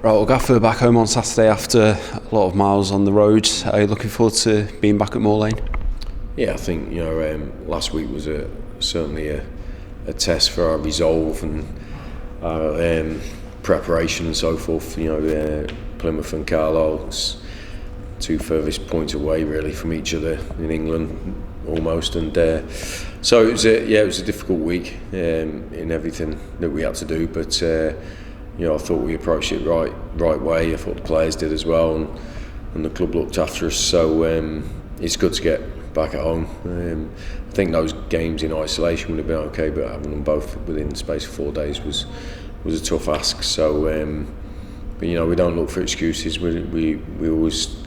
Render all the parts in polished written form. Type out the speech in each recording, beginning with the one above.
Right, well, Gaffer back home on Saturday after a lot of miles on the road. Are you looking forward to being back at Moor Lane? Yeah, I think last week was certainly a test for our resolve and our preparation and so forth. Plymouth and Carlisle's two furthest points away really from each other in England almost, and so it was a difficult week in everything that we had to do, but I thought we approached it right way. I thought the players did as well, and the club looked after us. So it's good to get back at home. I think those games in isolation would have been okay, but having them both within the space of 4 days was a tough ask. So, but we don't look for excuses. We always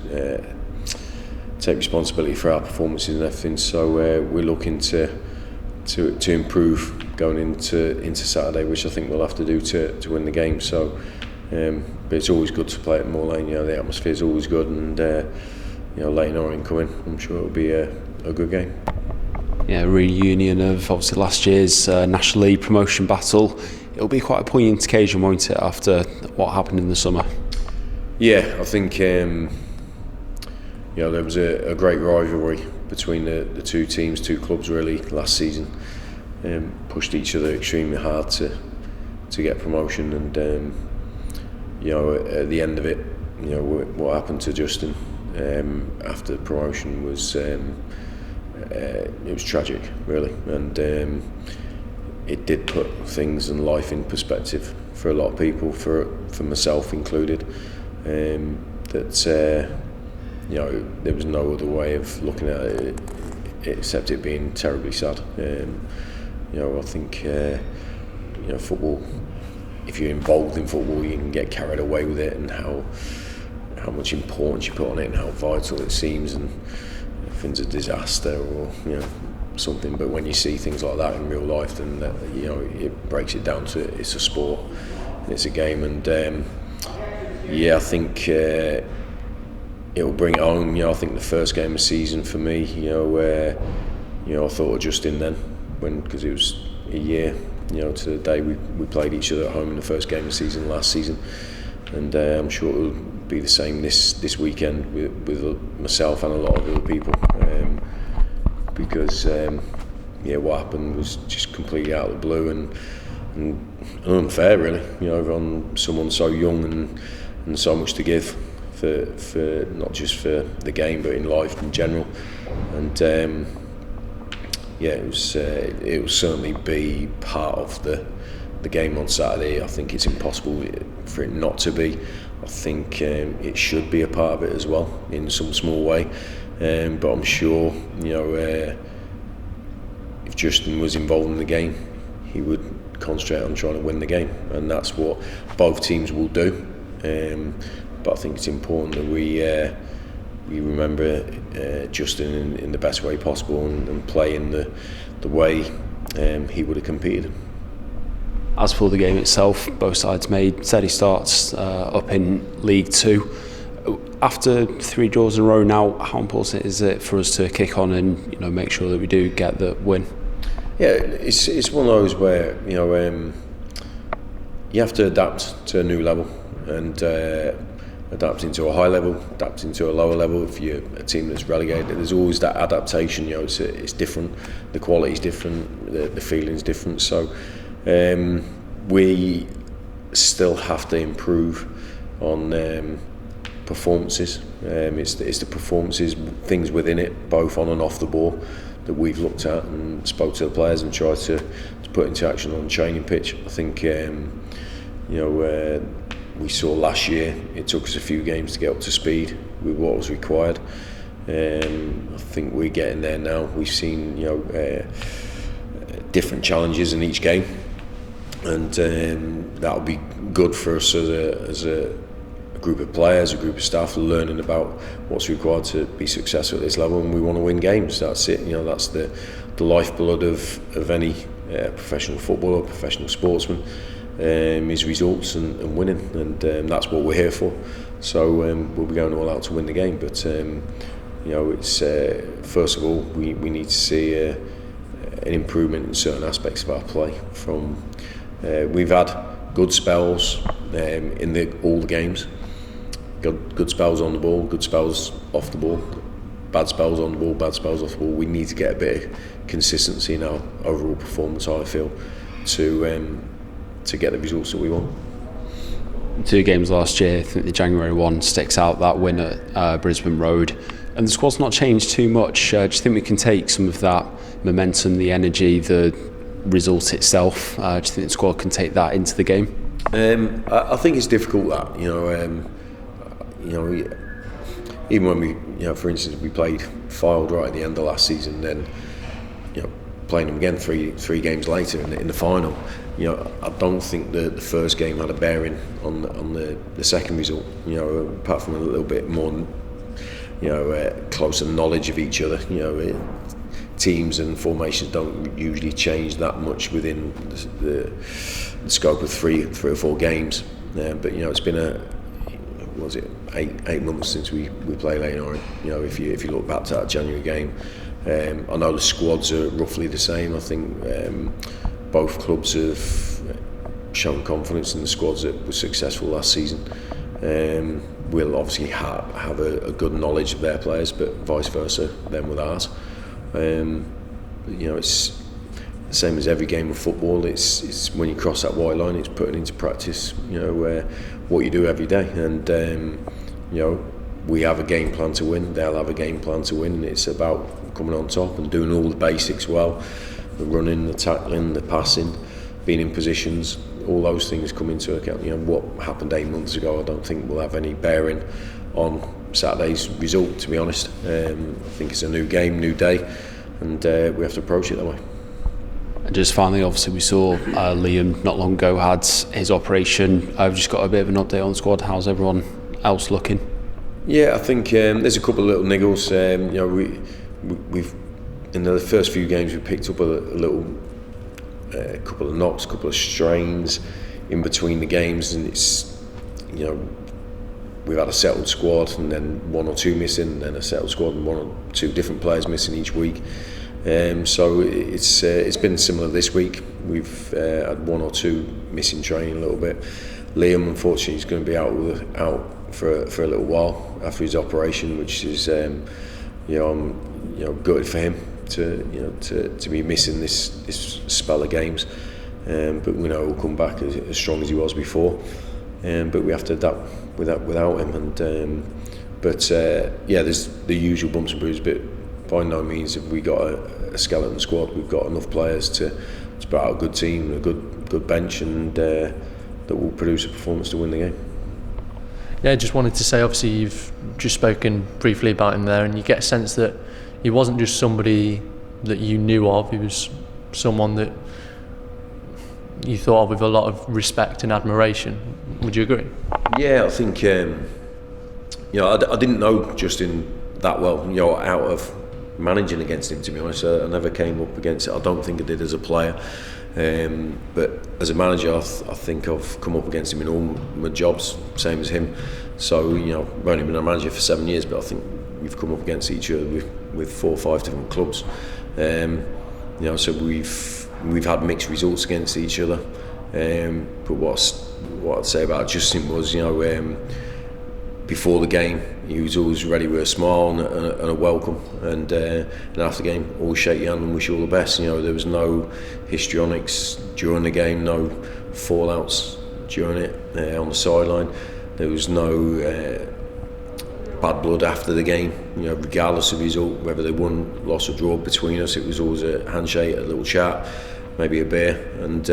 take responsibility for our performances and everything. So we're looking to improve going into Saturday, which I think we'll have to do to win the game. So, but it's always good to play at Moor Lane. The atmosphere is always good, and Leyton Orient coming, I'm sure it'll be a good game. Yeah, reunion of obviously last year's National League promotion battle. It'll be quite a poignant occasion, won't it, after what happened in the summer? Yeah, I think there was a great rivalry between the two teams, two clubs really last season. Pushed each other extremely hard to get promotion, and at the end of it, what happened to Justin after promotion was it was tragic really, and it did put things and life in perspective for a lot of people, for myself included. There was no other way of looking at it except it being terribly sad. I think football, if you're involved in football, you can get carried away with it, and how much importance you put on it and how vital it seems, and if things a disaster or something. But when you see things like that in real life, then it breaks it down to it's a sport, it's a game, and I think it'll bring it home. I think the first game of the season for me, where I thought of Justin then, because it was a year, to the day we played each other at home in the first game of the season last season, and I'm sure it'll be the same this weekend with myself and a lot of other people, because what happened was just completely out of the blue and unfair really, on someone so young and so much to give for not just for the game but in life in general, and it will certainly be part of the game on Saturday. I think it's impossible for it not to be. I think it should be a part of it as well in some small way, but I'm sure if Justin was involved in the game, he would concentrate on trying to win the game, and that's what both teams will do. But I think it's important that we remember Justin in the best way possible, and play in the way he would have competed. As for the game itself, both sides made steady starts up in League Two. After 3 draws in a row now, how important is it for us to kick on and make sure that we do get the win? Yeah, it's one of those where you have to adapt to a new level, and adapt into a high level, adapt into a lower level. If you're a team that's relegated, there's always that adaptation. It's different. The quality's different. The feeling's different. So we still have to improve on performances. It's the performances, things within it, both on and off the ball, that we've looked at and spoke to the players and tried to put into action on the training pitch. I think we saw last year it took us a few games to get up to speed with what was required. I think we're getting there now. We've seen different challenges in each game, and that'll be good for us as a group of players, a group of staff, learning about what's required to be successful at this level. And we want to win games. That's it. That's the lifeblood of any professional footballer, professional sportsman. Is results and winning, and that's what we're here for. So we'll be going all out to win the game. But it's first of all we need to see an improvement in certain aspects of our play. We've had good spells in all the games. Good spells on the ball, good spells off the ball, bad spells on the ball, bad spells off the ball. We need to get a bit of consistency in our overall performance, I feel, to get the results that we want. 2 games last year, I think the January one sticks out, that win at Brisbane Road, and the squad's not changed too much. Do you think we can take some of that momentum, the energy, the result itself? Do you think the squad can take that into the game? I think it's difficult that, even when we, for instance, we played Fylde right at the end of last season, then, playing them again three games later in the final, I don't think the first game had a bearing on the second result, apart from a little bit more, closer knowledge of each other. Teams and formations don't usually change that much within the scope of three or four games. But it's been eight months since we played Leyton Orient. If you look back to that January game, I know the squads are roughly the same. I think both clubs have shown confidence in the squads that were successful last season. We'll obviously have a good knowledge of their players, but vice versa, them with ours. It's the same as every game of football. It's when you cross that white line, it's putting into practice, what you do every day. And we have a game plan to win. They'll have a game plan to win. It's about coming on top and doing all the basics well: the running, the tackling, the passing, being in positions. All those things come into account. What happened 8 months ago, I don't think will have any bearing on Saturday's result, to be honest. I think it's a new game, new day, and we have to approach it that way. And just finally, obviously we saw Liam not long ago had his operation. I've just got a bit of an update on the squad. How's everyone else looking? Yeah, I think there's a couple of little niggles. We've in the first few games we picked up a couple of knocks, a couple of strains in between the games, and it's we've had a settled squad and then one or two missing, and then a settled squad and one or two different players missing each week. So it's been similar this week. We've had one or two missing training a little bit. Liam, unfortunately, is going to be out for a little while after his operation, which is I'm gutted for him to be missing this spell of games. But we know he'll come back as strong as he was before. But we have to adapt without him. And there's the usual bumps and bruises, but by no means have we got a skeleton squad. We've got enough players to put out a good team, a good bench, and that will produce a performance to win the game. Yeah, just wanted to say, obviously you've just spoken briefly about him there, and you get a sense that he wasn't just somebody that you knew of, he was someone that you thought of with a lot of respect and admiration. Would you agree? Yeah, I think I didn't know Justin that well, out of managing against him, to be honest. I never came up against it. I don't think I did as a player, but as a manager, I think I've come up against him in all my jobs, same as him. So I've only been a manager for 7 years, but I think we've come up against each other with 4 or 5 different clubs. So we've had mixed results against each other. But what I'd say about Justin was, before the game, he was always ready with a smile and a welcome, and after the game, always shake your hand and wish you all the best. There was no histrionics during the game, no fallouts during it on the sideline. There was no bad blood after the game. Regardless of the result, whether they won, lost or draw between us, it was always a handshake, a little chat, maybe a beer, and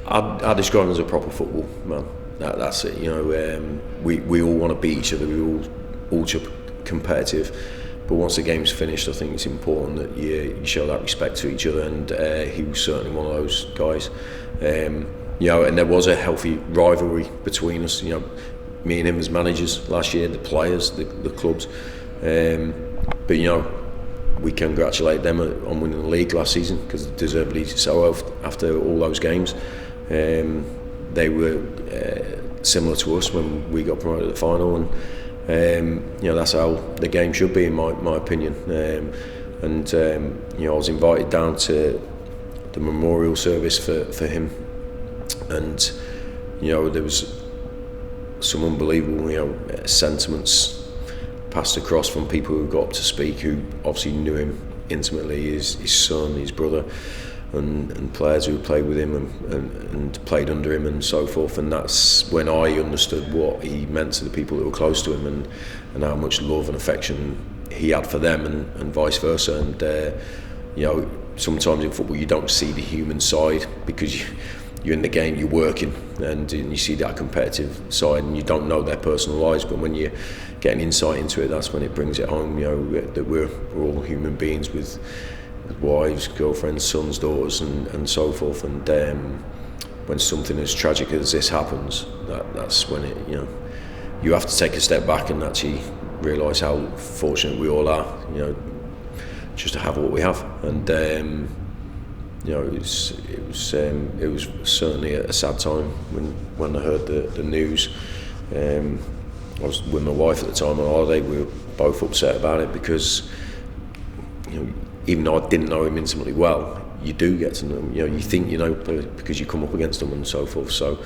I describe him as a proper football man. That's it. We all want to beat each other. We're all ultra competitive. But once the game's finished, I think it's important that you show that respect to each other. And he was certainly one of those guys. And there was a healthy rivalry between us. Me and him as managers last year, the players, the clubs. But we congratulate them on winning the league last season, because deservedly so after all those games. They were similar to us when we got promoted to the final, and that's how the game should be, in my opinion. I was invited down to the memorial service for him and there was some unbelievable sentiments passed across from people who got up to speak, who obviously knew him intimately, his son, his brother, and players who played with him and played under him and so forth. And that's when I understood what he meant to the people that were close to him, and how much love and affection he had for them, and vice versa. And sometimes in football you don't see the human side because you're in the game, you're working, and you see that competitive side, and you don't know their personal lives. But when you get an insight into it, that's when it brings it home. That we're all human beings with wives, girlfriends, sons, daughters, and so forth. And when something as tragic as this happens, that's when you have to take a step back and actually realise how fortunate we all are, just to have what we have. And it was certainly a sad time when I heard the news. I was with my wife at the time on holiday. We were both upset about it because even though I didn't know him intimately well, you do get to know him. You think because you come up against them and so forth. So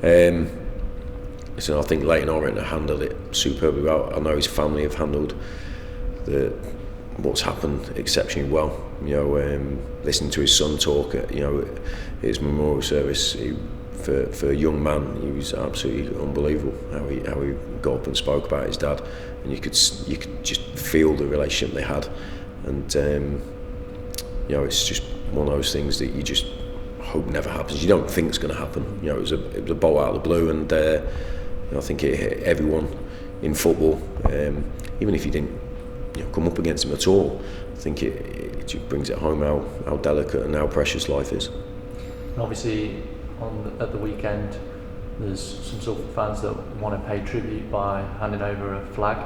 I think Leyton Orient handled it superbly well. I know his family have handled what's happened exceptionally well. Listening to his son talk at his memorial service, for a young man, he was absolutely unbelievable. How he got up and spoke about his dad, and you could just feel the relationship they had. And it's just one of those things that you just hope never happens. You don't think it's going to happen. It was a bolt out of the blue, and I think it hit everyone in football. Even if you didn't come up against him at all, I think it just brings it home how delicate and how precious life is. And obviously, at the weekend, there's some Salford fans that want to pay tribute by handing over a flag.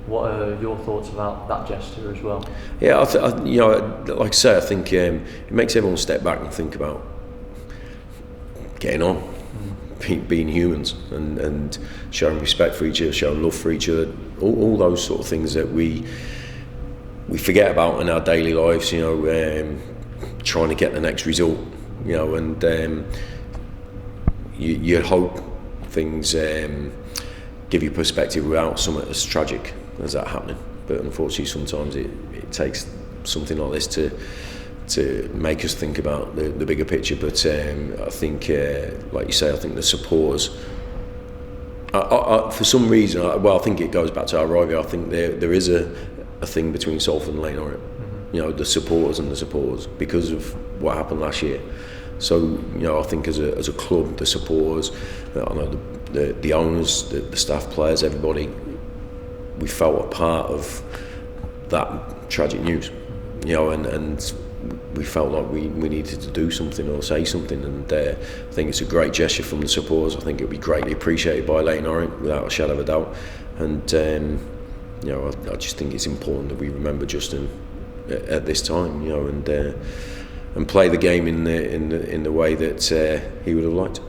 What are your thoughts about that gesture as well? Yeah, like I say, I think it makes everyone step back and think about getting on, being humans, and showing respect for each other, showing love for each other, all those sort of things that we forget about in our daily lives. Trying to get the next result, and you hope things give you perspective without something as tragic as that happening. But unfortunately, sometimes it takes something like this to make us think about the bigger picture. But I think, like you say, I think the supporters, for some reason, I think it goes back to our rivalry. I think there is a thing between Salford and Leyton Orient. The supporters and the supporters, because of what happened last year. So I think as a club, the supporters, I know the owners, the staff, players, everybody, we felt a part of that tragic news, and we felt like we needed to do something or say something. And I think it's a great gesture from the supporters. I think it'll be greatly appreciated by Leyton Orient, without a shadow of a doubt. And I just think it's important that we remember Justin at this time, and play the game in the way that he would have liked.